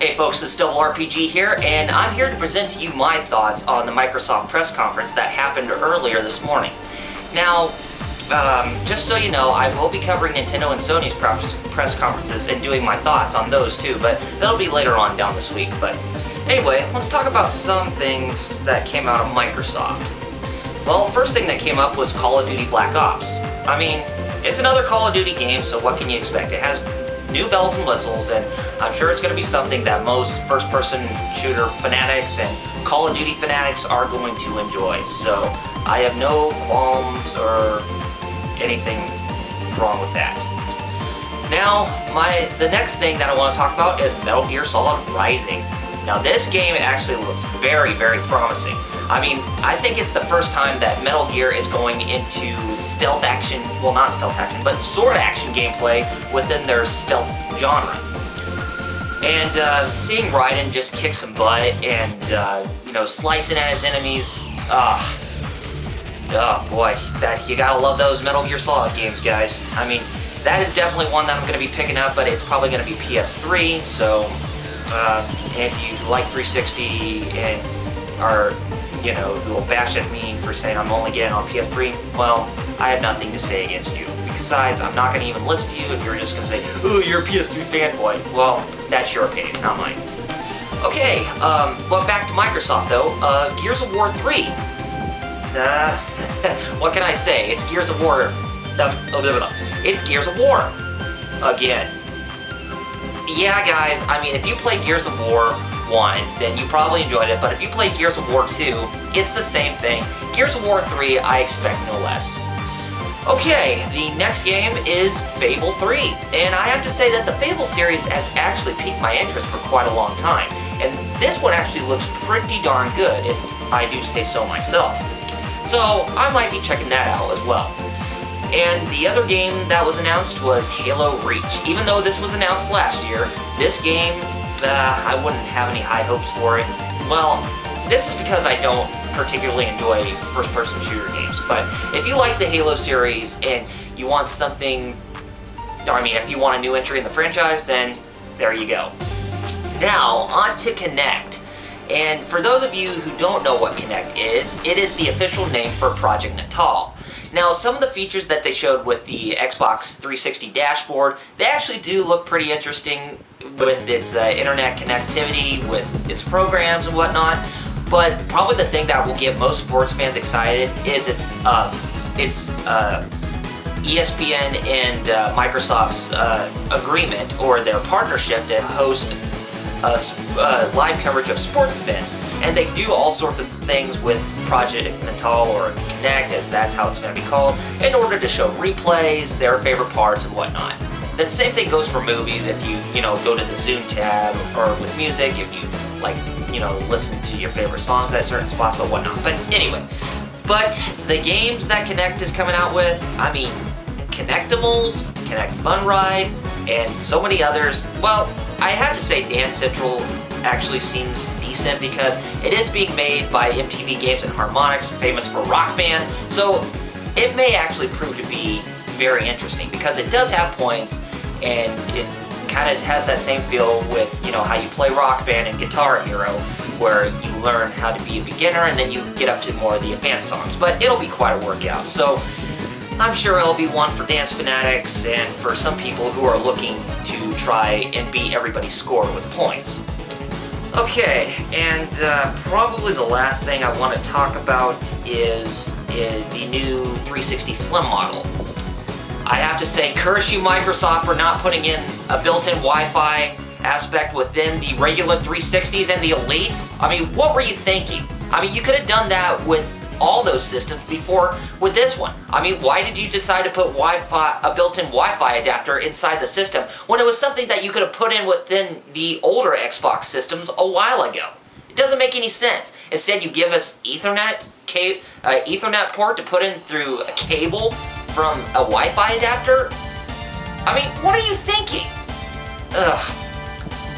Hey folks, it's RRPG here, and I'm here to present to you my thoughts on the Microsoft press conference that happened earlier this morning. Now, just so you know, I will be covering Nintendo and Sony's press conferences and doing my thoughts on those too, but that'll be later on down this week. But anyway, let's talk about some things that came out of Microsoft. Well, first thing that came up was Call of Duty Black Ops. I mean, it's another Call of Duty game, so what can you expect? It has new bells and whistles, and I'm sure it's going to be something that most first-person shooter fanatics and Call of Duty fanatics are going to enjoy. So I have no qualms or anything wrong with that. Now, the next thing that I want to talk about is Metal Gear Solid Rising. Now, this game actually looks very, very promising. I mean, I think it's the first time that Metal Gear is going into stealth action, well, not stealth action, but sword action gameplay within their stealth genre. And seeing Raiden just kick some butt and, you know, slicing at his enemies, oh boy, you gotta love those Metal Gear Solid games, guys. I mean, that is definitely one that I'm gonna be picking up, but it's probably gonna be PS3, so if you like 360 and are, you know, who will bash at me for saying I'm only getting on PS3, well, I have nothing to say against you. Besides, I'm not going to even listen to you if you're just going to say, "Ooh, you're a PS3 fanboy." Well, that's your opinion, not mine. Okay, but back to Microsoft though. Gears of War 3. What can I say? It's Gears of War. It's Gears of War. Again. Yeah, guys, I mean, if you play Gears of War 1, then you probably enjoyed it, but if you play Gears of War 2, it's the same thing. Gears of War 3, I expect no less. Okay, the next game is Fable 3, and I have to say that the Fable series has actually piqued my interest for quite a long time, and this one actually looks pretty darn good, if I do say so myself. So, I might be checking that out as well. And the other game that was announced was Halo Reach. Even though this was announced last year, this game, I wouldn't have any high hopes for it. Well, this is because I don't particularly enjoy first-person shooter games. But if you like the Halo series and you want something, I mean, if you want a new entry in the franchise, then there you go. Now, on to Kinect. And for those of you who don't know what Kinect is, it is the official name for Project Natal. Now, some of the features that they showed with the Xbox 360 dashboard, they actually do look pretty interesting with its internet connectivity, with its programs and whatnot. But probably the thing that will get most sports fans excited is its ESPN and Microsoft's agreement, or their partnership, to host live coverage of sports events. And they do all sorts of things with Project Natal, or Kinect, as that's how it's going to be called, in order to show replays, their favorite parts, and whatnot. The same thing goes for movies. If you know, go to the Zoom tab, or with music, if you, like, you know, listen to your favorite songs at certain spots, but whatnot. But anyway, the games that Kinect is coming out with, I mean, Kinectimals, Kinect Fun Ride, and so many others, well, I have to say Dance Central actually seems decent because it is being made by MTV Games and Harmonix, famous for Rock Band, so it may actually prove to be very interesting because it does have points, and it kind of has that same feel with, you know, how you play Rock Band and Guitar Hero, where you learn how to be a beginner and then you get up to more of the advanced songs, but it'll be quite a workout. So I'm sure it'll be one for dance fanatics and for some people who are looking to try and beat everybody's score with points. Okay, and probably the last thing I want to talk about is the new 360 Slim model. I have to say, curse you, Microsoft, for not putting in a built-in Wi-Fi aspect within the regular 360s and the Elite. I mean, what were you thinking? I mean, you could have done that with all those systems before with this one. I mean, why did you decide to put a built-in Wi-Fi adapter inside the system when it was something that you could have put in within the older Xbox systems a while ago? It doesn't make any sense. Instead, you give us Ethernet port to put in through a cable from a Wi-Fi adapter. I mean, what are you thinking? Ugh.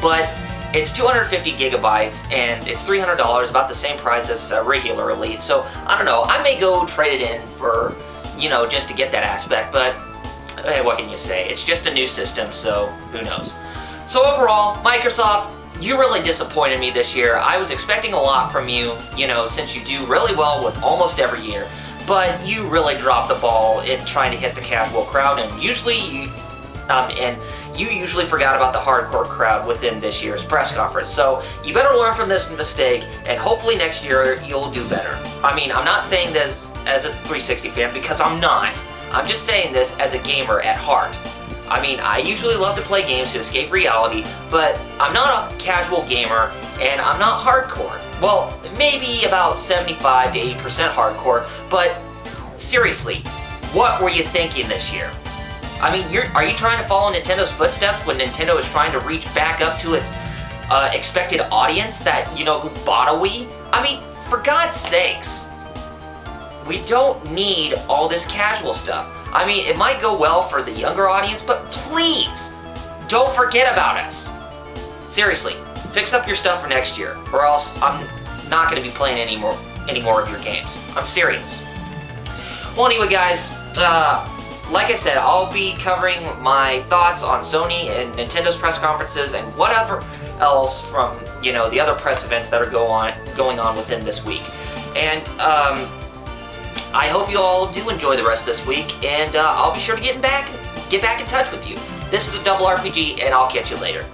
But it's 250 gigabytes, and it's $300, about the same price as a regular Elite. So, I don't know, I may go trade it in for, you know, just to get that aspect, but hey, what can you say? It's just a new system, so who knows. So overall, Microsoft, you really disappointed me this year. I was expecting a lot from you, you know, since you do really well with almost every year, but you really dropped the ball in trying to hit the casual crowd, and you usually forgot about the hardcore crowd within this year's press conference. So you better learn from this mistake, and hopefully next year you'll do better. I mean, I'm not saying this as a 360 fan, because I'm not. I'm just saying this as a gamer at heart. I mean, I usually love to play games to escape reality, but I'm not a casual gamer, and I'm not hardcore. Well, maybe about 75 to 80% hardcore, but seriously, what were you thinking this year? I mean, are you trying to follow Nintendo's footsteps when Nintendo is trying to reach back up to its expected audience that, you know, who bought a Wii? I mean, for God's sakes, we don't need all this casual stuff. I mean, it might go well for the younger audience, but please, don't forget about us. Seriously, fix up your stuff for next year, or else I'm not going to be playing any more of your games. I'm serious. Well, anyway, guys, like I said, I'll be covering my thoughts on Sony and Nintendo's press conferences and whatever else from, you know, the other press events that are going on within this week. And I hope you all do enjoy the rest of this week, and I'll be sure to get back in touch with you. This is a Double RPG, and I'll catch you later.